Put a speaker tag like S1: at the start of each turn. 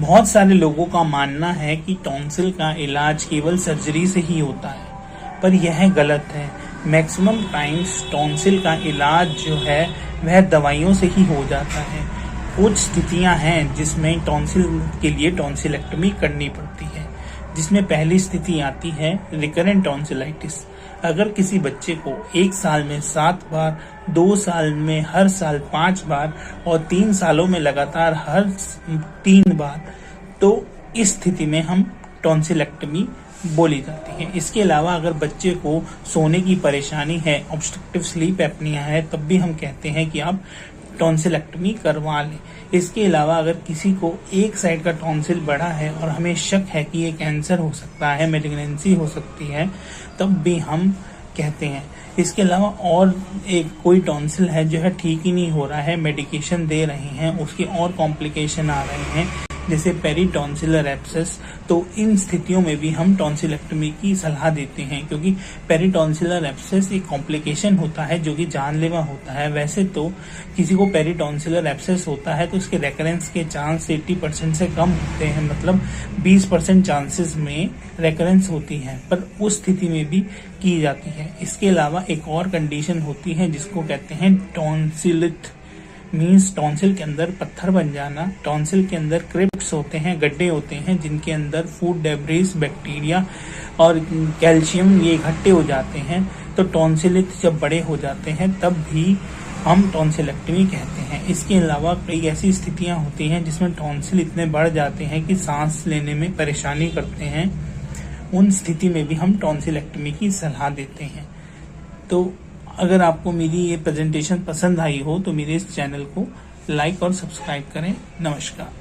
S1: बहुत सारे लोगों का मानना है कि टॉन्सिल का इलाज केवल सर्जरी से ही होता है, पर यह गलत है। मैक्सिमम टाइम्स टॉन्सिल का इलाज जो है वह दवाइयों से ही हो जाता है। कुछ स्थितियां हैं जिसमें टॉन्सिल के लिए टॉन्सिलेक्टमी करनी पड़ती है, जिसमें पहली स्थिति आती है रिकरेंट टॉन्सिलाइटिस। अगर किसी बच्चे को 1 साल में 7 बार, 2 साल में हर साल 5 बार और 3 सालों में लगातार हर 3 बार, तो इस स्थिति में हम टॉन्सिलेक्टमी बोली जाती है। इसके अलावा अगर बच्चे को सोने की परेशानी है, ऑब्स्ट्रक्टिव स्लीप एपनिया है, तब भी हम कहते हैं कि आप टॉन्सिलेक्टमी करवा लें। इसके अलावा अगर किसी को एक साइड का टॉन्सिल बड़ा है और हमें शक है कि ये कैंसर हो सकता है, मेलिग्नेंसी हो सकती है, तब भी हम कहते हैं। इसके अलावा और एक कोई टॉन्सिल है जो है ठीक ही नहीं हो रहा है, मेडिकेशन दे रहे हैं, उसके और कॉम्प्लिकेशन आ रहे हैं, जैसे पेरीटॉन्सिलर एब्सेस, तो इन स्थितियों में भी हम टॉन्सिलेक्टमी की सलाह देते हैं, क्योंकि पेरीटॉन्सिलर एब्सेस एक कॉम्प्लिकेशन होता है जो कि जानलेवा होता है। वैसे तो किसी को पेरीटॉन्सिलर एब्सेस होता है तो उसके रेकरेंस के चांस 80% से कम होते हैं, मतलब 20% चांसेस में रेकरेंस होती है, पर उस स्थिति में भी की जाती है। इसके अलावा एक और कंडीशन होती है जिसको कहते हैं टॉन्सिलिट, मीन्स टॉन्सिल के अंदर पत्थर बन जाना। टॉन्सिल के अंदर क्रिप्ट्स होते हैं, गड्ढे होते हैं, जिनके अंदर फूड डेब्रिस, बैक्टीरिया और कैल्शियम ये इकट्ठे हो जाते हैं। तो टॉन्सिलिट जब बड़े हो जाते हैं तब भी हम टॉन्सिलेक्टमी कहते हैं। इसके अलावा कई ऐसी स्थितियां होती हैं जिसमें टॉन्सिल इतने बढ़ जाते हैं कि सांस लेने में परेशानी करते हैं। उन स्थिति में भी हम टॉन्सिलेक्टमी की सलाह देते हैं। तो अगर आपको मेरी ये प्रेजेंटेशन पसंद आई हो तो मेरे इस चैनल को लाइक और सब्सक्राइब करें। नमस्कार।